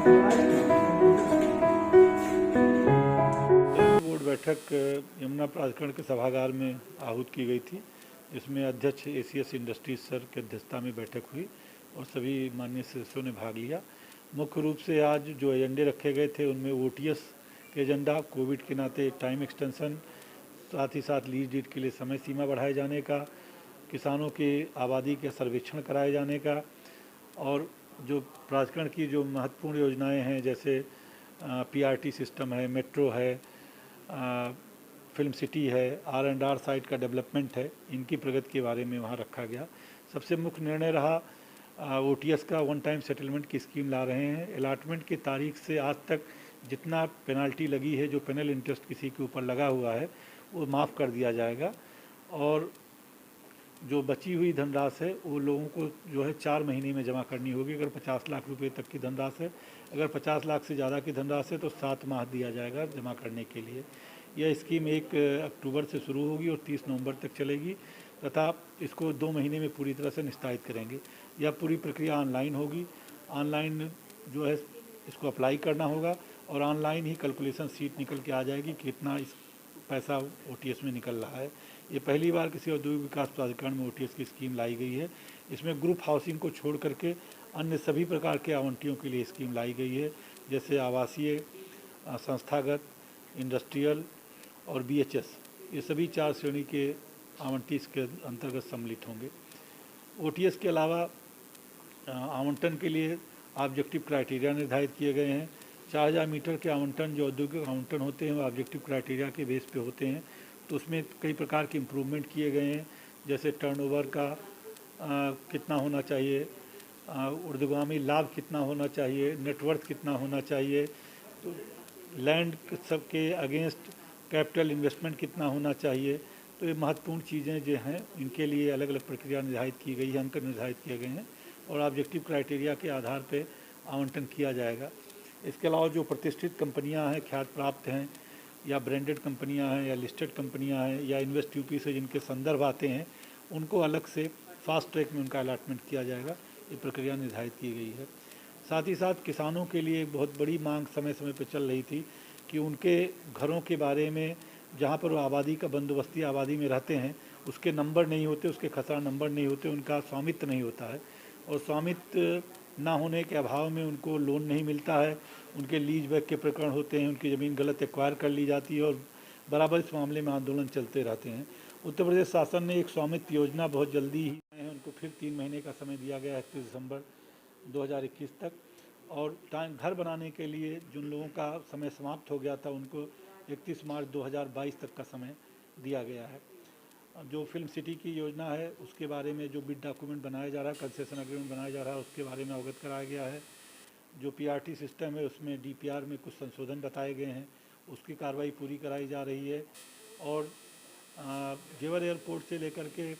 Board बैठक यमुना प्राधिकरण के सभागार में आहूत की गई थी, जिसमें अध्यक्ष एसीएस इंडस्ट्रीज सर की अध्यक्षता में बैठक हुई और सभी माननीय सदस्यों ने भाग लिया। मुख्य रूप से आज जो एजेंडे रखे गए थे उनमें ओटीएस के एजेंडा, कोविड के नाते टाइम एक्सटेंशन, साथ ही साथ लीज डीड के लिए समय सीमा बढ़ाए जाने का, किसानों की आबादी के सर्वेक्षण कराए जाने का, और जो प्राधिकरण की जो महत्वपूर्ण योजनाएं हैं जैसे पीआरटी सिस्टम है, मेट्रो है, फिल्म सिटी है, आर&आर साइट का डेवलपमेंट है, इनकी प्रगति के बारे में वहाँ रखा गया। सबसे मुख्य निर्णय रहा ओटीएस का वन टाइम सेटलमेंट की स्कीम ला रहे हैं। अलाटमेंट की तारीख से आज तक जितना पेनाल्टी लगी है, जो पेनल इंटरेस्ट किसी के ऊपर लगा हुआ है, वो माफ़ कर दिया जाएगा और जो बची हुई धनराशि है वो लोगों को जो है 4 महीने में जमा करनी होगी। अगर 50 लाख रुपए तक की धनराशि है, अगर 50 लाख से ज़्यादा की धनराशि है तो 7 माह दिया जाएगा जमा करने के लिए। यह स्कीम 1 अक्टूबर से शुरू होगी और 30 नवंबर तक चलेगी तथा इसको 2 महीने में पूरी तरह से निस्तारित करेंगे। यह पूरी प्रक्रिया ऑनलाइन होगी। ऑनलाइन जो है इसको अप्लाई करना होगा और ऑनलाइन ही कैलकुलेशन शीट निकल के आ जाएगी कितना इस पैसा ओटीएस में निकल रहा है। ये पहली बार किसी औद्योगिक विकास प्राधिकरण में ओटीएस की स्कीम लाई गई है। इसमें ग्रुप हाउसिंग को छोड़ करके अन्य सभी प्रकार के आवंटियों के लिए स्कीम लाई गई है, जैसे आवासीय, संस्थागत, इंडस्ट्रियल और बीएचएस। ये सभी 4 श्रेणी के आवंटी इसके अंतर्गत सम्मिलित होंगे। ओटीएस के अलावा आवंटन के लिए ऑब्जेक्टिव क्राइटेरिया निर्धारित किए गए हैं। 4000 मीटर के आवंटन जो औद्योगिक आवंटन होते हैं वो ऑब्जेक्टिव क्राइटेरिया के बेस पे होते हैं, तो उसमें कई प्रकार के इम्प्रूवमेंट किए गए हैं, जैसे टर्नओवर का कितना होना चाहिए, ऊर्ध्वगामी लाभ कितना होना चाहिए, नेटवर्थ कितना होना चाहिए, तो लैंड सबके अगेंस्ट कैपिटल इन्वेस्टमेंट कितना होना चाहिए। तो ये महत्वपूर्ण चीज़ें जो हैं इनके लिए अलग अलग प्रक्रिया निर्धारित की गई है, अंक निर्धारित किए गए हैं और ऑब्जेक्टिव क्राइटेरिया के आधार पर आवंटन किया जाएगा। इसके अलावा जो प्रतिष्ठित कंपनियां हैं, ख्याति प्राप्त हैं या ब्रांडेड कंपनियां हैं या लिस्टेड कंपनियां हैं या इन्वेस्ट यूपी से जिनके संदर्भ आते हैं, उनको अलग से फास्ट ट्रैक में उनका अलॉटमेंट किया जाएगा। ये प्रक्रिया निर्धारित की गई है। साथ ही साथ किसानों के लिए बहुत बड़ी मांग समय समय पर चल रही थी कि उनके घरों के बारे में, जहाँ पर वो आबादी का बंदोबस्ती आबादी में रहते हैं, उसके नंबर नहीं होते, उसके खसरा नंबर नहीं होते, उनका स्वामित्व नहीं होता है और स्वामित्व ना होने के अभाव में उनको लोन नहीं मिलता है। उनके लीज बैक के प्रकरण होते हैं, उनकी ज़मीन गलत एक्वायर कर ली जाती है और बराबर इस मामले में आंदोलन चलते रहते हैं। उत्तर प्रदेश शासन ने एक स्वामित्व योजना बहुत जल्दी ही उनको फिर 3 महीने का समय दिया गया है, 31 दिसंबर 2021 तक। और घर बनाने के लिए जिन लोगों का समय समाप्त हो गया था उनको 31 मार्च 2022 तक का समय दिया गया है। जो फिल्म सिटी की योजना है उसके बारे में जो बिड डॉक्यूमेंट बनाया जा रहा है, कंसेशन एग्रीमेंट बनाया जा रहा है, उसके बारे में अवगत कराया गया है। जो पीआरटी सिस्टम है उसमें डीपीआर में कुछ संशोधन बताए गए हैं, उसकी कार्रवाई पूरी कराई जा रही है। और जेवर एयरपोर्ट से लेकर के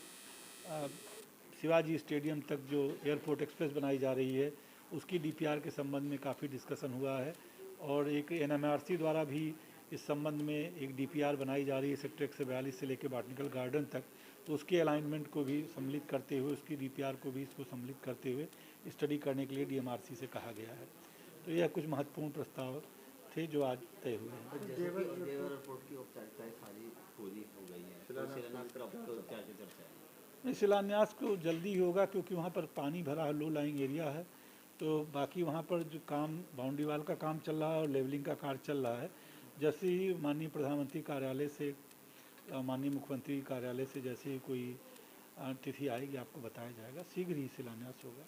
शिवाजी स्टेडियम तक जो एयरपोर्ट एक्सप्रेस बनाई जा रही है उसकी डीपीआर के संबंध में काफ़ी डिस्कशन हुआ है और एक एनएमआरसी द्वारा भी इस संबंध में एक डीपीआर बनाई जा रही है सेक्टर 142 से लेकर बॉटनिकल गार्डन तक। तो उसके अलाइनमेंट को भी सम्मिलित करते हुए, उसकी डीपीआर को भी इसको सम्मिलित करते हुए स्टडी करने के लिए डीएमआरसी से कहा गया है। तो यह कुछ महत्वपूर्ण प्रस्ताव थे जो आज तय हुए हैं। शिलान्यास को जल्दी ही होगा क्योंकि वहाँ पर पानी भरा है, लो लाइंग एरिया है, तो बाकी वहाँ पर जो काम बाउंड्री वाल का काम चल रहा है और लेवलिंग का कार्य चल रहा है। जैसे ही माननीय प्रधानमंत्री कार्यालय से, माननीय मुख्यमंत्री कार्यालय से जैसे ही कोई तिथि आएगी आपको बताया जाएगा, शीघ्र ही शिलान्यास होगा।